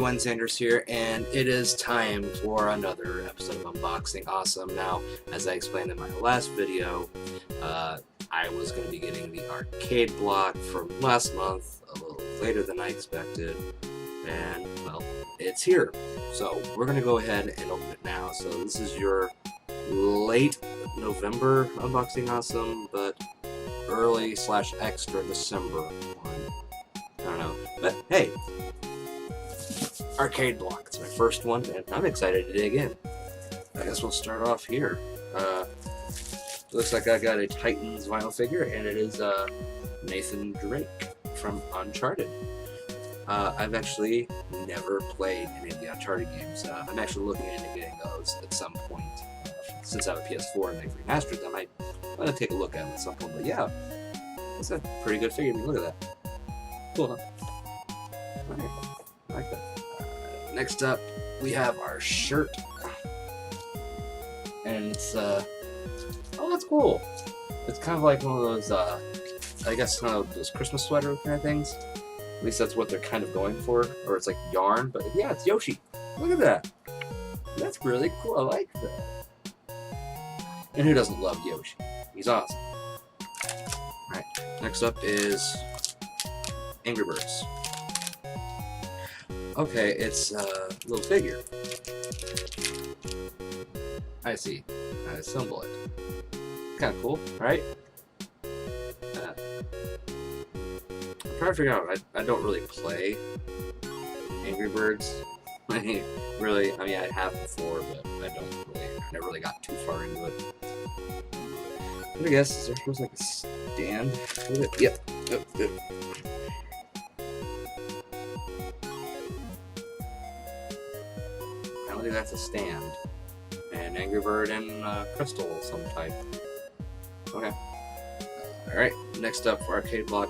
everyone, Sanders here, and it is time for another episode of Unboxing Awesome. Now, as I explained in my last video, I was going to be getting the arcade block from last month, a little later than I expected, and, well, it's here. So, we're going to go ahead and open it now. So, this is your late November Unboxing Awesome, but early/extra December one. I don't know, but hey, arcade block. It's my first one, and I'm excited to dig in. I guess we'll start off here. Looks like I got a Titans vinyl figure, and it is Nathan Drake from Uncharted. I've actually never played any of the Uncharted games. I'm actually looking into getting those at some point. Since I have a PS4 and they've remastered them, I'm going to take a look at them at some point. But yeah, it's a pretty good figure. I mean, look at that. Cool, huh? Alright, I like that. Next up, we have our shirt. And it's, oh, that's cool. It's kind of like one of those, I guess, kind of those Christmas sweater kind of things. At least that's what they're kind of going for. Or it's like yarn, but yeah, it's Yoshi. Look at that. That's really cool. I like that. And who doesn't love Yoshi? He's awesome. Alright, next up is Angry Birds. Okay, it's a little figure. I see. I assemble it. Kind of cool, right? I'm trying to figure out. I don't really play Angry Birds. Really, I mean, I have before, but I never really got too far into it. I guess is there supposed to like a stand with it? Yep. Yep. I don't think that's a stand. And Angry Bird and crystal of some type. Okay. Alright, next up for arcade block.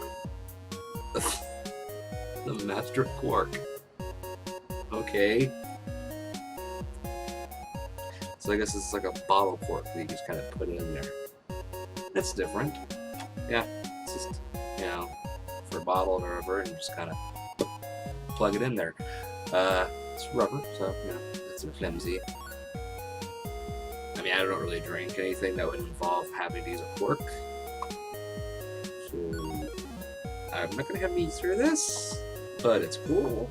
The Master Quark. Okay. So I guess it's like a bottle cork that you just kind of put it in there. That's different. Yeah, it's just, you know, for a bottle or a bird, and just kind of plug it in there. It's rubber, so, you know, it's flimsy. I mean, I don't really drink anything that would involve having to use a cork. So, I'm not going to have me through this, but it's cool.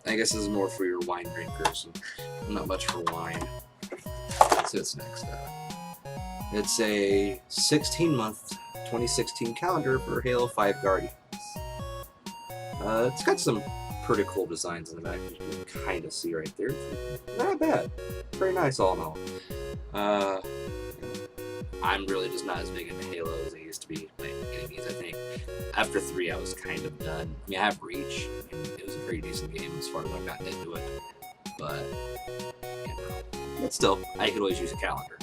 I guess this is more for your wine drinkers. I'm not much for wine. So it's next up. It's a 16-month 2016 calendar for Halo 5 Guardians. It's got some pretty cool designs in the back. You can kind of see right there. Not bad. Very nice all in all. I'm really just not as big into Halo as I used to be playing enemies. I think after 3 I was kind of done. I mean, I have Reach, and it was a pretty decent game as far as I've gotten into it. But, you know, but still, I could always use a calendar.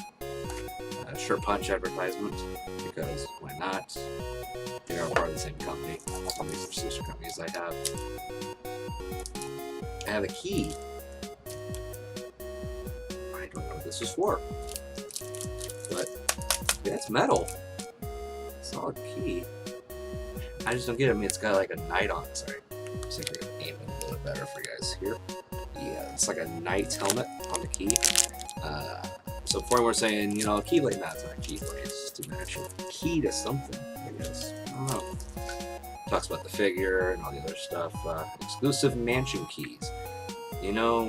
Shirt Punch advertisement, because why not? They are part of the same company. Some of these are sister companies I have. I have a key. I don't know what this is for. But yeah, it's metal. Solid key. I just don't get it. I mean, it's got like a knight on it. Sorry. Let's see if I can aim it a little bit better for you guys here. Yeah, it's like a knight's helmet on the key. So before we're saying, you know, a keyblade, that's not a keyblade, it's just an actual key to something, I guess. I don't know. Talks about the figure and all the other stuff. Exclusive mansion keys. You know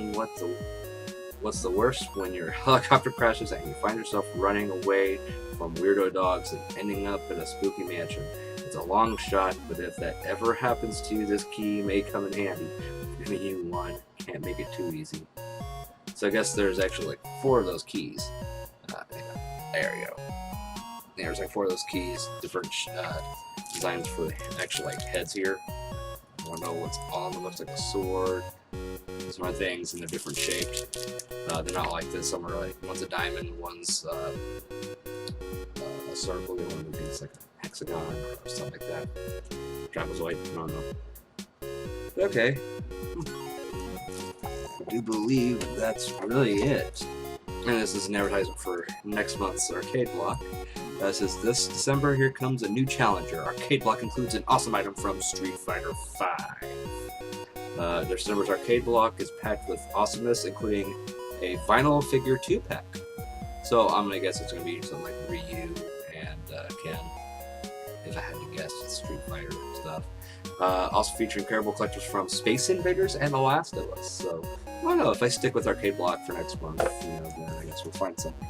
what's the worst? When your helicopter crashes and you find yourself running away from weirdo dogs and ending up in a spooky mansion. It's a long shot, but if that ever happens to you, this key may come in handy. Giving you one. Can't make it too easy. So I guess there's actually like 4 of those keys. There you go. There's like 4 of those keys, different designs for the actual like heads here. I don't know what's on them. Looks like a sword. Some other things, and they're different shaped. They're not like this. Some are like one's a diamond, one's a circle, the other one is like a hexagon or something like that. Trapezoid. I don't know. Okay. I do believe that's really it. And this is an advertisement for next month's arcade block. It says, this December, here comes a new challenger. Arcade block includes an awesome item from Street Fighter V. December's arcade block is packed with awesomeness, including a vinyl figure 2-pack. So I'm gonna guess it's gonna be something like Ryu and Ken, if I had to guess, Street Fighter and stuff. Also featuring Carable collectors from Space Invaders and The Last of Us. So I don't know, if I stick with arcade block for next month, then I guess we'll find something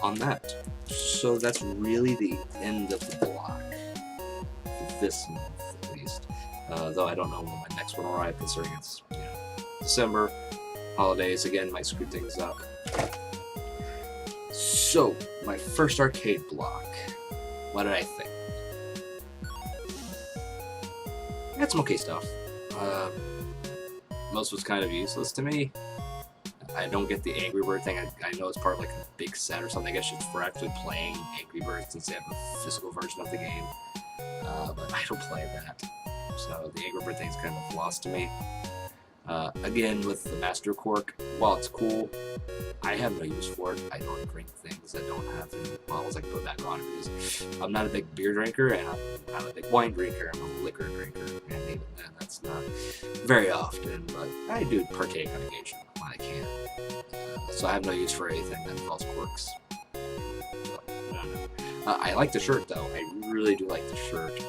on that. So that's really the end of the block for this month, at least. Though I don't know when my next one will arrive, considering it's December, holidays again might screw things up. So my first arcade block, what did I think? I had some okay stuff. Most was kind of useless to me. I don't get the Angry Bird thing. I know it's part of like a big set or something. I guess it's for actually playing Angry Birds since they have a physical version of the game. But I don't play that. So the Angry Bird thing's kind of lost to me. Again, with the Master Cork, while it's cool, I have no use for it. I don't drink things that don't have any bottles I can put back on because I'm not a big beer drinker and I'm not a big wine drinker. I'm a liquor drinker, and even then, that's not very often, but I do partake on occasion when I can. So I have no use for anything that involves corks. So, I don't know. I like the shirt though. I really do like the shirt.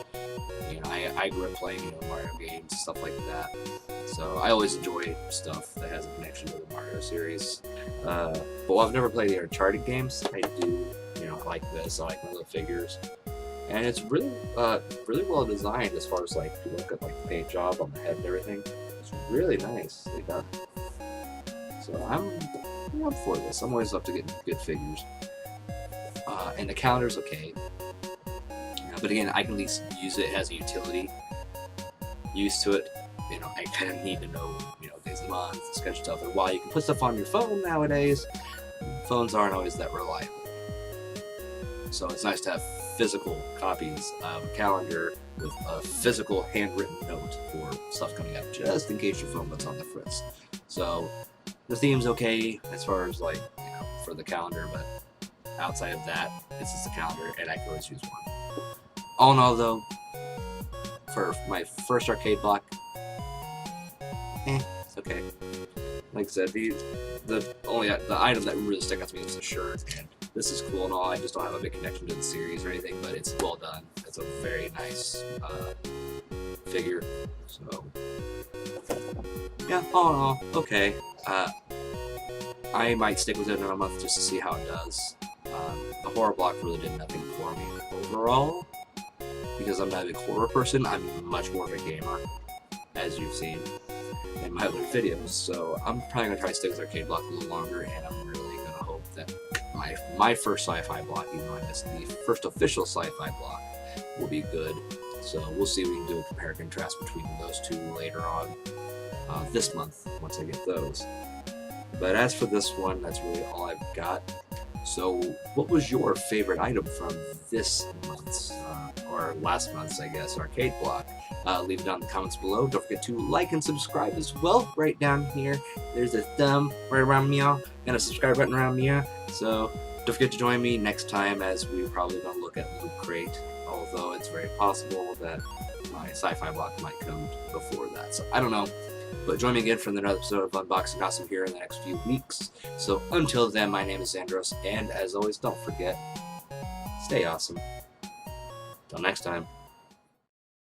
I grew up playing Mario games, stuff like that. So I always enjoy stuff that has a connection to the Mario series. But while I've never played the Uncharted games, I do, like this. I like my little figures, and it's really, really well designed as far as like if you look at like the paint job on the head and everything. It's really nice. They got. So I'm up for this. I'm always up to getting good figures. And the calendar's okay. But again, I can at least use it as a utility. Used to it. I kind of need to know, days of the month, this kind of stuff. And while you can put stuff on your phone nowadays, phones aren't always that reliable. So it's nice to have physical copies of a calendar with a physical handwritten note for stuff coming up, just in case your phone gets on the fritz. So the theme's okay as far as like, for the calendar, but outside of that, it's just a calendar, and I can always use one. All in all, though, for my first arcade block, it's okay. Like I said, the item that really stuck out to me was the shirt, and this is cool and all. I just don't have a big connection to the series or anything, but it's well done. It's a very nice figure. So yeah, all in all, okay. I might stick with it another month just to see how it does. The horror block really did nothing for me overall. Because I'm not a big horror person, I'm much more of a gamer, as you've seen in my other videos. So I'm probably going to try to stick with arcade block a little longer, and I'm really going to hope that my first sci-fi block, even though I missed the first official sci-fi block, will be good. So we'll see if we can do a compare and contrast between those two later on this month, once I get those. But as for this one, that's really all I've got. So what was your favorite item from this month's, or last month's, I guess, arcade block? Leave it down in the comments below. Don't forget to like and subscribe as well. Right down here, there's a thumb right around me, and a subscribe button around me. So don't forget to join me next time, as we're probably going to look at Loot Crate, although it's very possible that my sci-fi block might come before that. So I don't know. But join me again for another episode of Unboxing Awesome here in the next few weeks. So until then, my name is Andros, and as always, don't forget, stay awesome. Till next time.